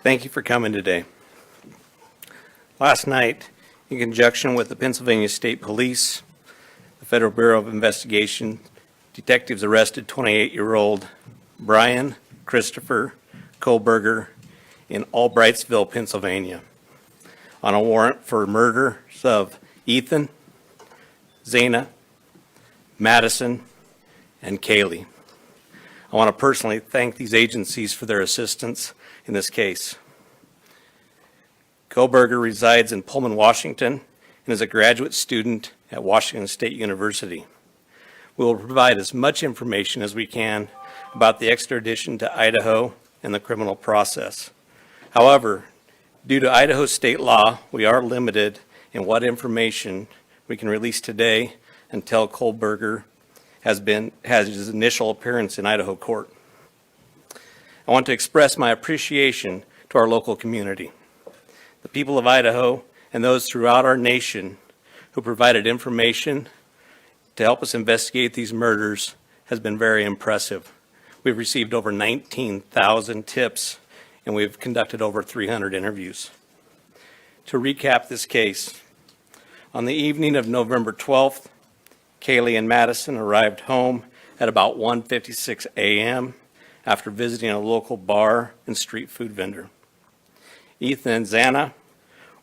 Thank you for coming today. Last night, in conjunction with the Pennsylvania State Police, the Federal Bureau of Investigation, detectives arrested 28-year-old Bryan Christopher Kohberger in Albrightsville, Pennsylvania, on a warrant for murders of Ethan, Zana, Madison, and Kaylee. I want to personally thank these agencies for their assistance in this case. Kohberger resides in Pullman, Washington, and is a graduate student at Washington State University. We will provide as much information as we can about the extradition to Idaho and the criminal process. However, due to Idaho state law, we are limited in what information we can release today until Kohberger has his initial appearance in Idaho court. I want to express my appreciation to our local community, the people of Idaho, and those throughout our nation who provided information to help us investigate these murders has been very impressive. We've received over 19,000 tips, and we've conducted over 300 interviews. To recap this case, on the evening of November 12th, Kaylee and Madison arrived home at about 1:56 a.m. after visiting a local bar and street food vendor. Ethan and Zana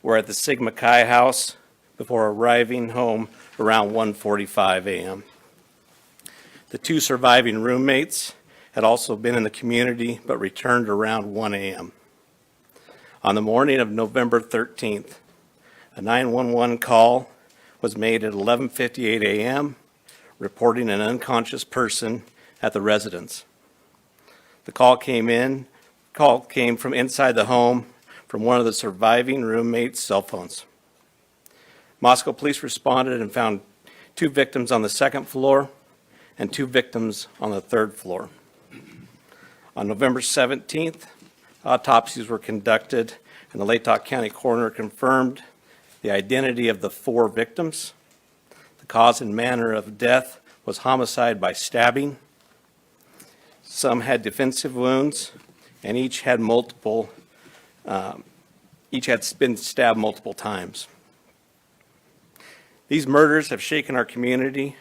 were at the Sigma Chi house before arriving home around 1:45 a.m. The two surviving roommates had also been in the community but returned around 1 a.m. On the morning of November 13th, a 911 call was made at 11:58 a.m. reporting an unconscious person at the residence. The call came from inside the home from one of the surviving roommates' cell phones. Moscow police responded and found 2 victims on the 2nd floor and 2 victims on the 3rd floor. On November 17th, autopsies were conducted and the Latah County coroner confirmed the identity of the 4 victims. The cause and manner of death was homicide by stabbing. Some had defensive wounds, and each had been stabbed multiple times. These murders have shaken our community,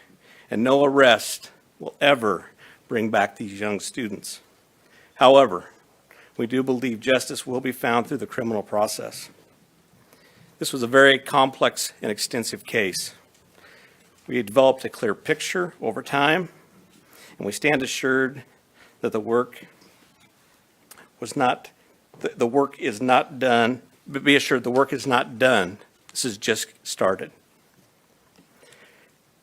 and no arrest will ever bring back these young students. However, we do believe justice will be found through the criminal process. This was a very complex and extensive case. We had developed a clear picture over time, and we stand assured that the work is not done. But be assured the work is not done. This has just started.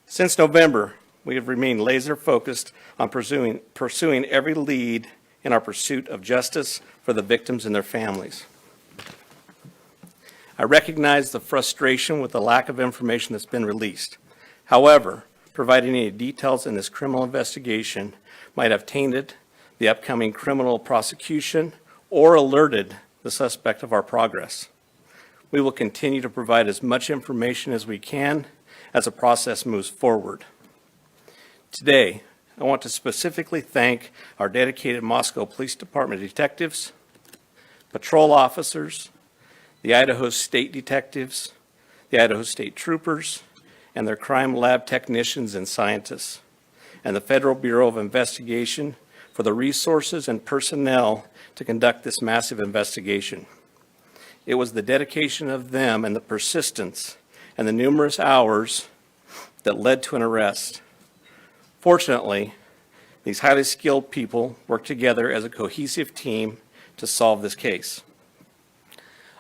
Since November, we have remained laser focused on pursuing every lead in our pursuit of justice for the victims and their families. I recognize the frustration with the lack of information that's been released. However, providing any details in this criminal investigation might have tainted the upcoming criminal prosecution or alerted the suspect of our progress. We will continue to provide as much information as we can as the process moves forward. Today, I want to specifically thank our dedicated Moscow Police Department detectives, patrol officers, the Idaho State detectives, the Idaho State troopers, and their crime lab technicians and scientists, and the Federal Bureau of Investigation for the resources and personnel to conduct this massive investigation. It was the dedication of them and the persistence and the numerous hours that led to an arrest. Fortunately, these highly skilled people worked together as a cohesive team to solve this case.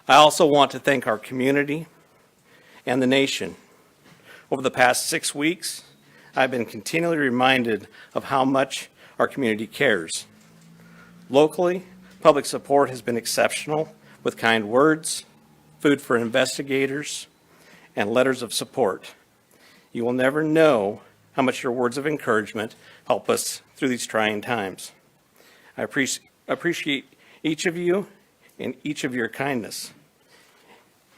I also want to thank our community and the nation. Over the past 6 weeks, I've been continually reminded of how much our community cares. Locally, public support has been exceptional with kind words, food for investigators, and letters of support. You will never know how much your words of encouragement help us through these trying times. I appreciate each of you and each of your kindness.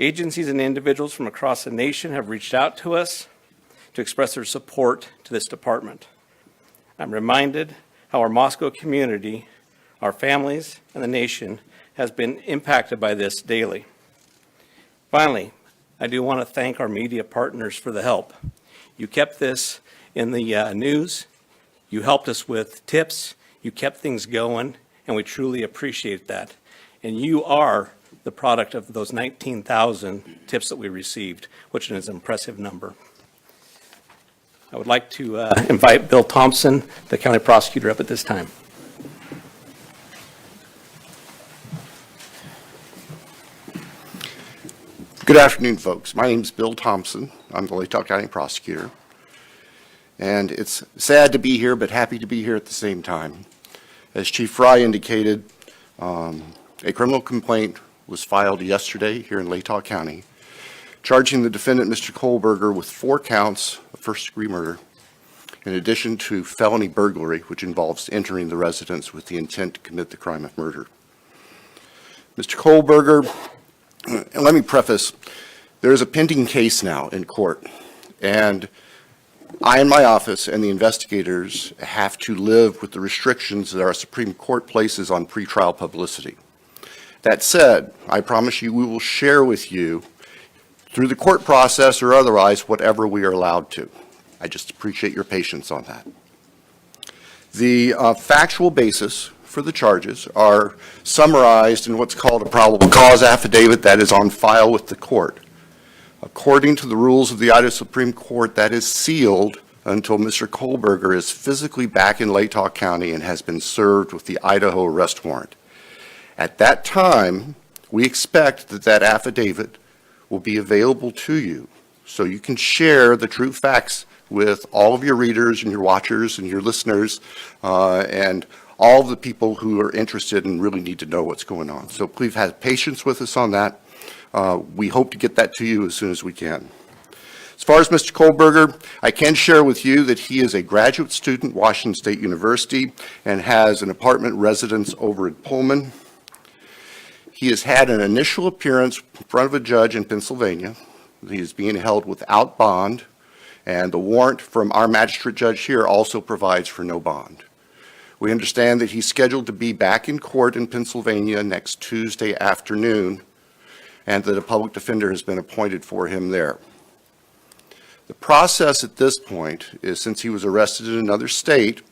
Agencies and individuals from across the nation have reached out to us to express their support to this department. I'm reminded how our Moscow community Our families and the nation has been impacted by this daily. Finally, I do want to thank our media partners for the help. You kept this in the news, you helped us with tips, you kept things going, and we truly appreciate that. And you are the product of those 19,000 tips that we received, which is an impressive number. I would like to invite Bill Thompson, the county prosecutor, up at this time. Good afternoon, folks. My name is Bill Thompson. I'm the Latah County prosecutor. And it's sad to be here, but happy to be here at the same time. As Chief Fry indicated, a criminal complaint was filed yesterday here in Latah County, charging the defendant, Mr. Kohberger, with 4 counts of first-degree murder, in addition to felony burglary, which involves entering the residence with the intent to commit the crime of murder. Mr. Kohberger, and let me preface, there is a pending case now in court, and I and my office and the investigators have to live with the restrictions that our Supreme Court places on pretrial publicity. That said, I promise you we will share with you, through the court process or otherwise, whatever we are allowed to. I just appreciate your patience on that. The factual basis for the charges are summarized in what's called a probable cause affidavit that is on file with the court. According to the rules of the Idaho Supreme Court, that is sealed until Mr. Kohberger is physically back in Latah County and has been served with the Idaho arrest warrant. At that time, we expect that that affidavit will be available to you so you can share the true facts with all of your readers and your watchers and your listeners and all of the people who are interested and really need to know what's going on. So please have patience with us on that. We hope to get that to you as soon as we can. As far as Mr. Kohberger, I can share with you that he is a graduate student at Washington State University and has an apartment residence over at Pullman. He has had an initial appearance in front of a judge in Pennsylvania. He is being held without bond, and the warrant from our magistrate judge here also provides for no bond. We understand that he's scheduled to be back in court in Pennsylvania next Tuesday afternoon, and that a public defender has been appointed for him there. The process at this point is, since he was arrested in another state,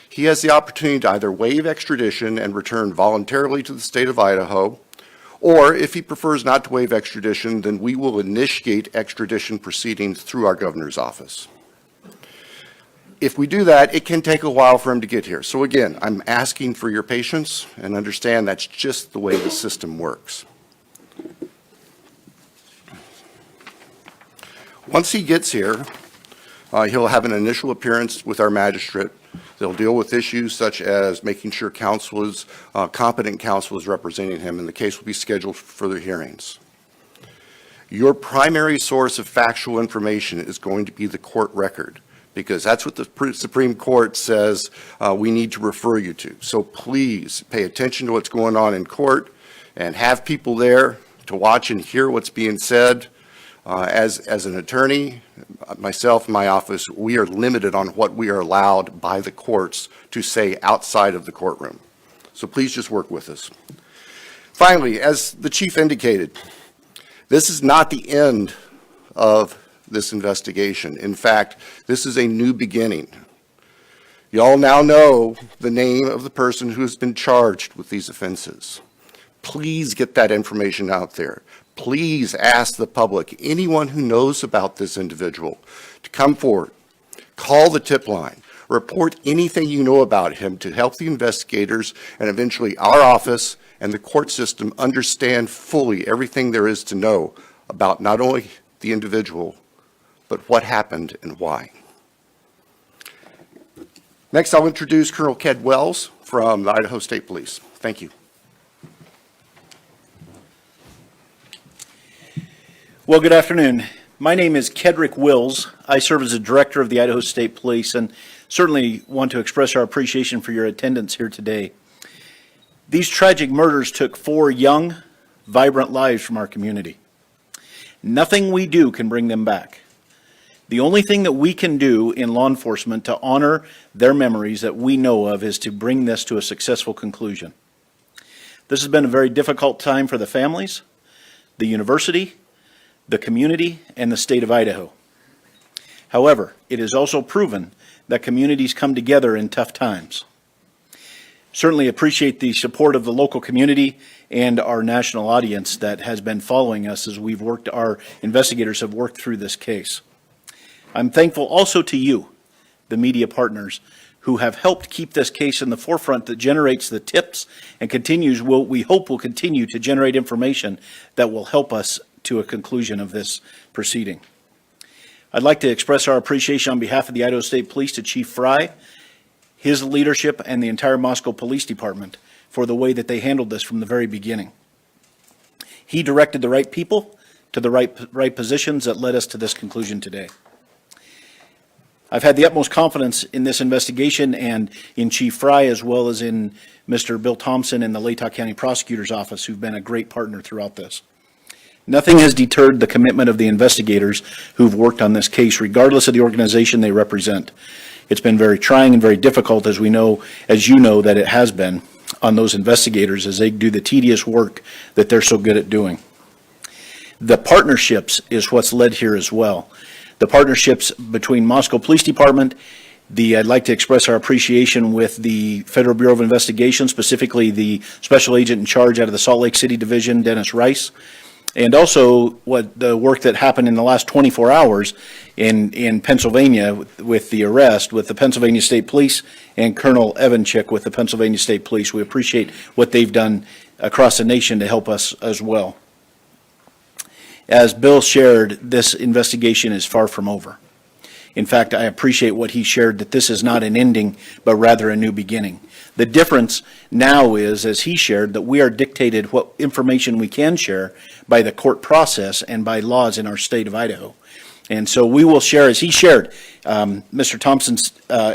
he has the opportunity to either waive extradition and return voluntarily to the state of Idaho, or if he prefers not to waive extradition, then we will initiate extradition proceedings through our governor's office. If we do that, it can take a while for him to get here. So again, I'm asking for your patience and understand that's just the way the system works. Once he gets here, he'll have an initial appearance with our magistrate. They'll deal with issues such as making sure competent counsel is representing him, and the case will be scheduled for further hearings. Your primary source of factual information is going to be the court record, because that's what the Supreme Court says we need to refer you to. So please pay attention to what's going on in court and have people there to watch and hear what's being said. As an attorney, myself and my office, we are limited on what we are allowed by the courts to say outside of the courtroom. So please just work with us. Finally, as the chief indicated, this is not the end of this investigation. In fact, this is a new beginning. You all now know the name of the person who has been charged with these offenses. Please get that information out there. Please ask the public, anyone who knows about this individual, to come forward, call the tip line, report anything you know about him to help the investigators and eventually our office and the court system understand fully everything there is to know about not only the individual, but what happened and why. Next, I'll introduce Colonel Ked Wells from the Idaho State Police. Thank you. Well, good afternoon. My name is Kedrick Wills. I serve as the director of the Idaho State Police and certainly want to express our appreciation for your attendance here today. These tragic murders took 4 young, vibrant lives from our community. Nothing we do can bring them back. The only thing that we can do in law enforcement to honor their memories that we know of is to bring this to a successful conclusion. This has been a very difficult time for the families, the university, the community, and the state of Idaho. However, it is also proven that communities come together in tough times. Certainly appreciate the support of the local community and our national audience that has been following us as our investigators have worked through this case. I'm thankful also to you, the media partners, who have helped keep this case in the forefront that generates the tips and we hope will continue to generate information that will help us to a conclusion of this proceeding. I'd like to express our appreciation on behalf of the Idaho State Police to Chief Fry, his leadership, and the entire Moscow Police Department for the way that they handled this from the very beginning. He directed the right people to the right positions that led us to this conclusion today. I've had the utmost confidence in this investigation and in Chief Fry, as well as in Mr. Bill Thompson and the Latah County Prosecutor's Office, who've been a great partner throughout this. Nothing has deterred the commitment of the investigators who've worked on this case, regardless of the organization they represent. It's been very trying and very difficult, as you know, that it has been on those investigators as they do the tedious work that they're so good at doing. The partnerships is what's led here as well. The partnerships between Moscow Police Department, I'd like to express our appreciation with the Federal Bureau of Investigation, specifically the Special Agent in charge out of the Salt Lake City Division, Dennis Rice, and also the work that happened in the last 24 hours in Pennsylvania with the arrest with the Pennsylvania State Police and Colonel Evanchik with the Pennsylvania State Police. We appreciate what they've done across the nation to help us as well. As Bill shared, this investigation is far from over. In fact, I appreciate what he shared, that this is not an ending, but rather a new beginning. The difference now is, as he shared, that we are dictated what information we can share by the court process and by laws in our state of Idaho. And so we will share, as he shared, Mr. Thompson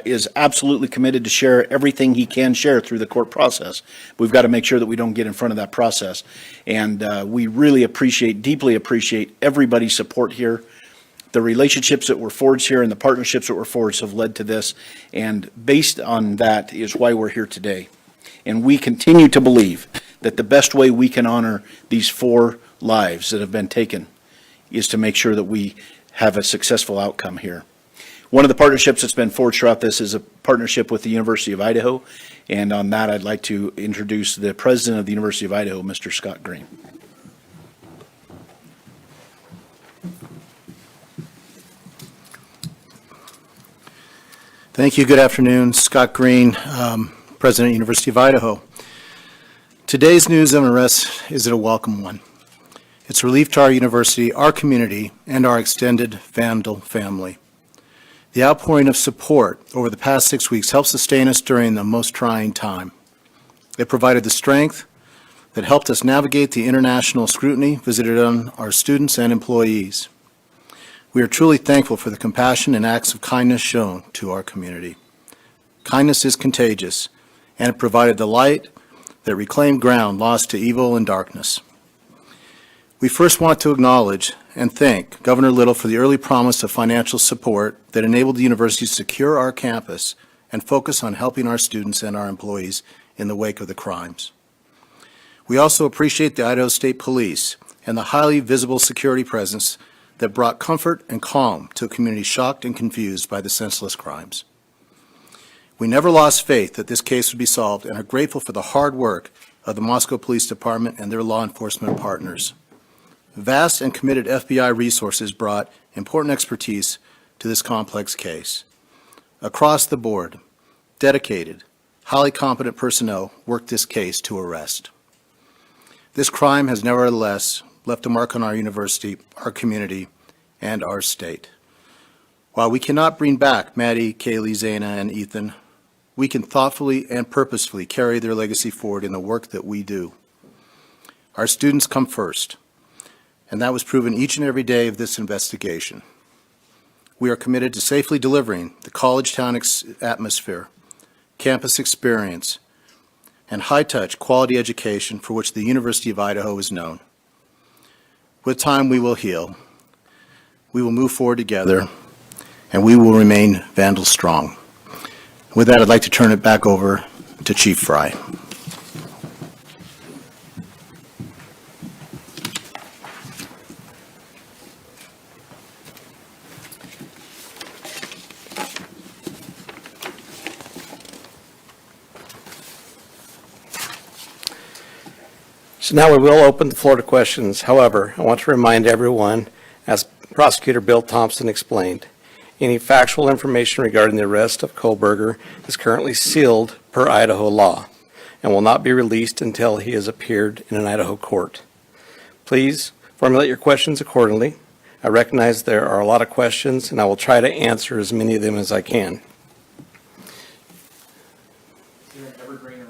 is absolutely committed to share everything he can share through the court process. We've got to make sure that we don't get in front of that process. And we really deeply appreciate everybody's support here. The relationships that were forged here and the partnerships that were forged have led to this. And based on that is why we're here today. And we continue to believe that the best way we can honor these 4 lives that have been taken is to make sure that we have a successful outcome here. One of the partnerships that's been forged throughout this is a partnership with the University of Idaho. And on that, I'd like to introduce the president of the University of Idaho, Mr. Scott Green. Thank you. Good afternoon. Scott Green, President of the University of Idaho. Today's news of arrest is a welcome one. It's relief to our university, our community, and our extended Vandal family. The outpouring of support over the past 6 weeks helped sustain us during the most trying time. It provided the strength that helped us navigate the international scrutiny visited on our students and employees. We are truly thankful for the compassion and acts of kindness shown to our community. Kindness is contagious, and it provided the light that reclaimed ground lost to evil and darkness. We first want to acknowledge and thank Governor Little for the early promise of financial support that enabled the university to secure our campus and focus on helping our students and our employees in the wake of the crimes. We also appreciate the Idaho State Police and the highly visible security presence that brought comfort and calm to a community shocked and confused by the senseless crimes. We never lost faith that this case would be solved and are grateful for the hard work of the Moscow Police Department and their law enforcement partners. Vast and committed FBI resources brought important expertise to this complex case. Across the board, dedicated, highly competent personnel worked this case to arrest. This crime has nevertheless left a mark on our university, our community, and our state. While we cannot bring back Maddie, Kaylee, Zana, and Ethan, we can thoughtfully and purposefully carry their legacy forward in the work that we do. Our students come first, and that was proven each and every day of this investigation. We are committed to safely delivering the college town atmosphere, campus experience, and high-touch quality education for which the University of Idaho is known. With time, we will heal. We will move forward together, and we will remain Vandal strong. With that, I'd like to turn it back over to Chief Fry. So now we will open the floor to questions. However, I want to remind everyone, as Prosecutor Bill Thompson explained, any factual information regarding the arrest of Kohberger is currently sealed per Idaho law and will not be released until he has appeared in an Idaho court. Please formulate your questions accordingly. I recognize there are a lot of questions, and I will try to answer as many of them as I can. Evergreen or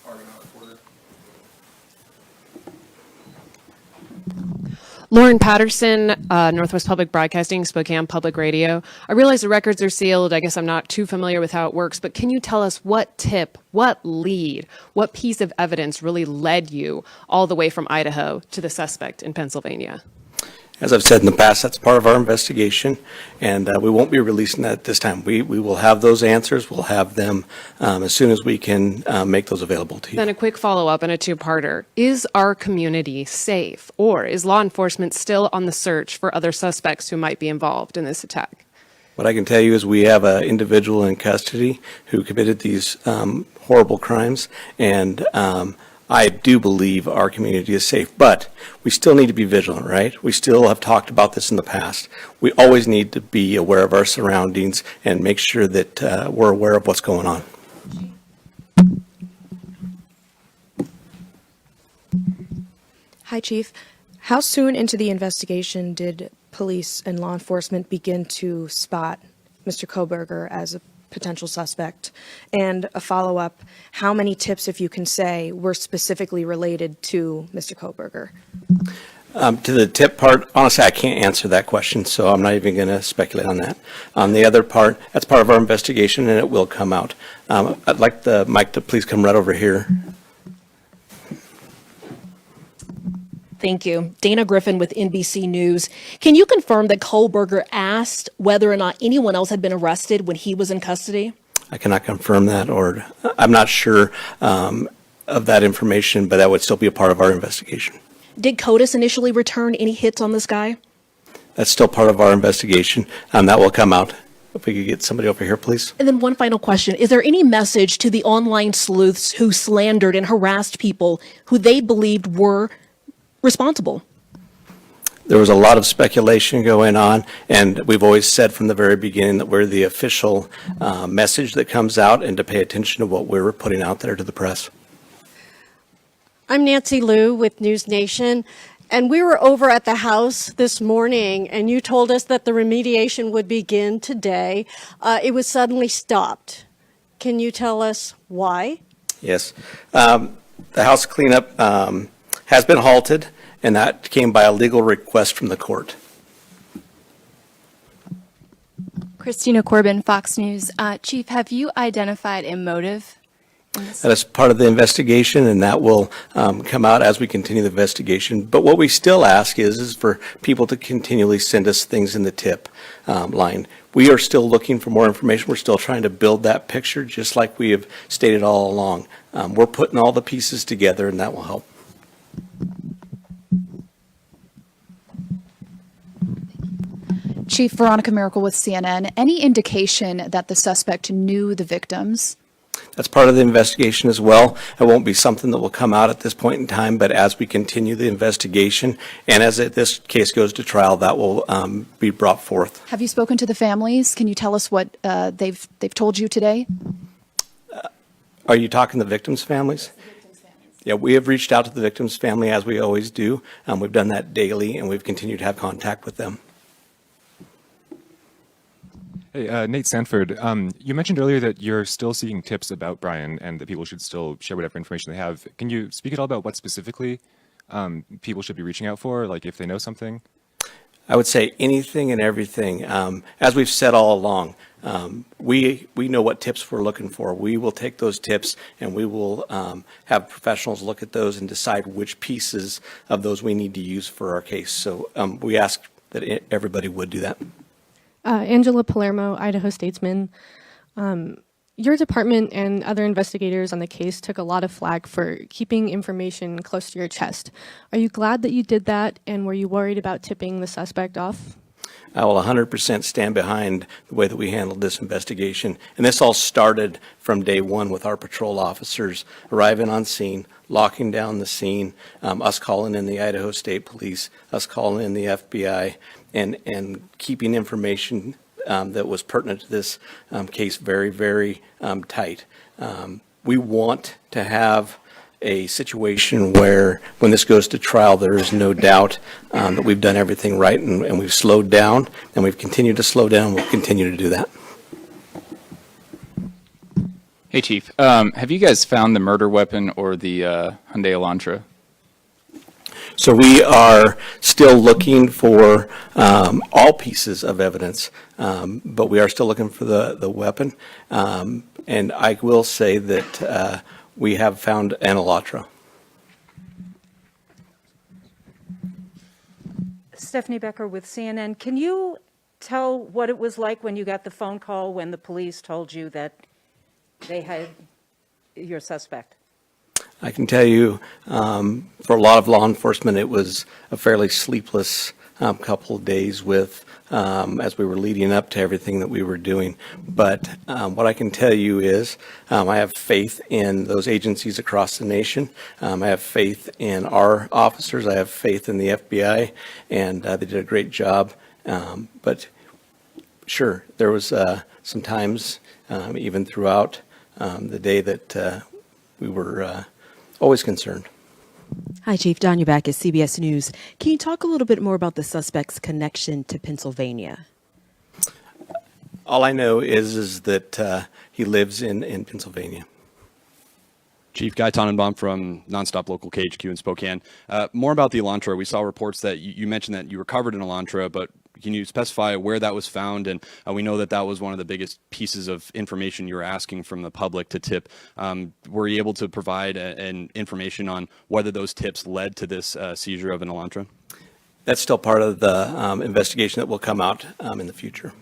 Argonaut reporter? Lauren Patterson, Northwest Public Broadcasting, Spokane Public Radio. I realize the records are sealed. I guess I'm not too familiar with how it works, but can you tell us what tip, what lead, what piece of evidence really led you all the way from Idaho to the suspect in Pennsylvania? As I've said in the past, that's part of our investigation, and we won't be releasing that at this time. We will have those answers. We'll have them as soon as we can make those available to you. Then a quick follow-up and a two-parter. Is our community safe, or is law enforcement still on the search for other suspects who might be involved in this attack? What I can tell you is we have an individual in custody who committed these horrible crimes, and I do believe our community is safe, but we still need to be vigilant, right? We still have talked about this in the past. We always need to be aware of our surroundings and make sure that we're aware of what's going on. Hi, Chief. How soon into the investigation did police and law enforcement begin to spot Mr. Kohberger as a potential suspect? And a follow-up, how many tips, if you can say, were specifically related to Mr. Kohberger? To the tip part, honestly, I can't answer that question, so I'm not even going to speculate on that. On the other part, that's part of our investigation, and it will come out. I'd like the mic to please come right over here. Thank you. Dana Griffin with NBC News. Can you confirm that Kohberger asked whether or not anyone else had been arrested when he was in custody? I cannot confirm that, or I'm not sure of that information, but that would still be a part of our investigation. Did CODIS initially return any hits on this guy? That's still part of our investigation. That will come out. If we could get somebody over here, please. And then one final question. Is there any message to the online sleuths who slandered and harassed people who they believed were responsible? There was a lot of speculation going on, and we've always said from the very beginning that we're the official message that comes out, and to pay attention to what we're putting out there to the press. I'm Nancy Liu with News Nation, and we were over at the house this morning, and you told us that the remediation would begin today. It was suddenly stopped. Can you tell us why? Yes. The house cleanup has been halted, and that came by a legal request from the court. Christina Corbin, Fox News. Chief, have you identified a motive? That is part of the investigation, and that will come out as we continue the investigation. But what we still ask is for people to continually send us things in the tip line. We are still looking for more information. We're still trying to build that picture, just like we have stated all along. We're putting all the pieces together, and that will help. Chief Veronica Miracle with CNN. Any indication that the suspect knew the victims? That's part of the investigation as well. It won't be something that will come out at this point in time, but as we continue the investigation and as this case goes to trial, that will be brought forth. Have you spoken to the families? Can you tell us what they've told you today? Are you talking the victims' families? Yeah, we have reached out to the victims' family as we always do. We've done that daily, and we've continued to have contact with them. Hey, Nate Sanford, you mentioned earlier that you're still seeking tips about Bryan and that people should still share whatever information they have. Can you speak at all about what specifically people should be reaching out for, like if they know something? I would say anything and everything. As we've said all along, we know what tips we're looking for. We will take those tips and we will have professionals look at those and decide which pieces of those we need to use for our case. So we ask everybody would do that. Angela Palermo, Idaho Statesman. Your department and other investigators on the case took a lot of flack for keeping information close to your chest. Are you glad that you did that, and were you worried about tipping the suspect off? I will 100% stand behind the way that we handled this investigation. And this all started from day one with our patrol officers arriving on scene, locking down the scene, us calling in the Idaho State Police, us calling in the FBI, and keeping information that was pertinent to this case very, very tight. We want to have a situation where, when this goes to trial, there is no doubt that we've done everything right, and we've slowed down, and we've continued to slow down. We'll continue to do that. Hey, Chief. Have you guys found the murder weapon or the Hyundai Elantra? So we are still looking for all pieces of evidence, but we are still looking for the weapon. And I will say that we have found an Elantra. Stephanie Becker with CNN. Can you tell what it was like when you got the phone call when the police told you that they had your suspect? I can tell you, for a lot of law enforcement, it was a fairly sleepless couple of days with, as we were leading up to everything that we were doing. But what I can tell you is I have faith in those agencies across the nation. I have faith in our officers. I have faith in the FBI, and they did a great job. But sure, there was some times, even throughout the day, that we were always concerned. Hi, Chief. Don Ubak is CBS News. Can you talk a little bit more about the suspect's connection to Pennsylvania? All I know is that he lives in Pennsylvania. Chief Guy Tannenbaum from Nonstop Local KHQ in Spokane. More about the Elantra. We saw reports that you mentioned that you recovered an Elantra, but can you specify where that was found? And we know that that was one of the biggest pieces of information you were asking from the public to tip. Were you able to provide an information on whether those tips led to this seizure of an Elantra? That's still part of the investigation that will come out in the future.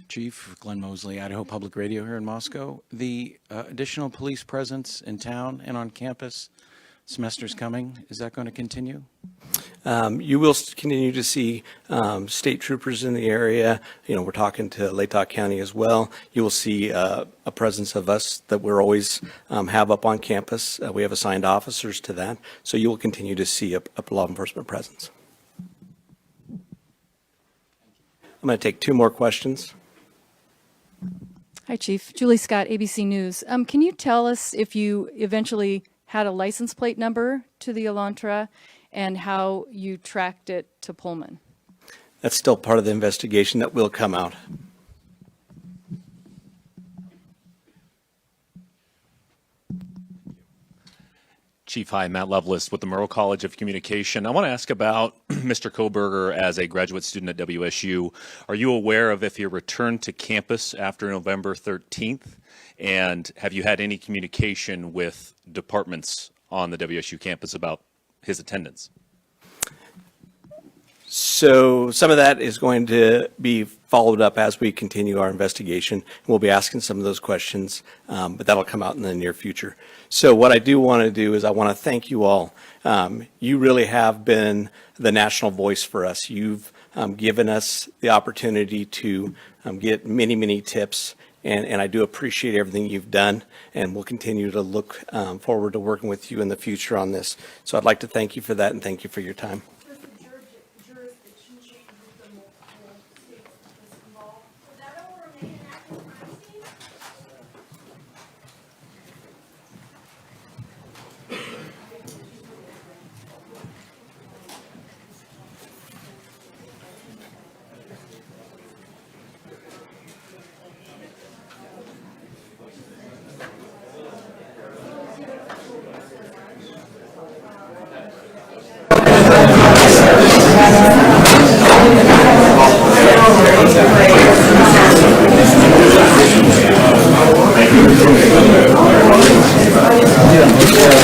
Chief Glenn Mosley, Idaho Public Radio here in Moscow. The additional police presence in town and on campus, semester's coming, is that going to continue? You will continue to see state troopers in the area. You know, we're talking to Latah County as well. You will see a presence of us that we're always have up on campus. We have assigned officers to that. So you will continue to see a law enforcement presence. I'm going to take two more questions. Hi, Chief. Julie Scott, ABC News. Can you tell us if you eventually had a license plate number to the Elantra and how you tracked it to Pullman? That's still part of the investigation that will come out. Chief, hi, Matt Lovelace with the Murrow College of Communication. I want to ask about Mr. Kohberger as a graduate student at WSU. Are you aware of if he returned to campus after November 13th? And have you had any communication with departments on the WSU campus about his attendance? So some of that is going to be followed up as we continue our investigation. We'll be asking some of those questions, but that'll come out in the near future. So what I do want to do is I want to thank you all. You really have been the national voice for us. You've given us the opportunity to get many, many tips, and I do appreciate everything you've done, and we'll continue to look forward to working with you in the future on this. So I'd like to thank you for that, and thank you for your time.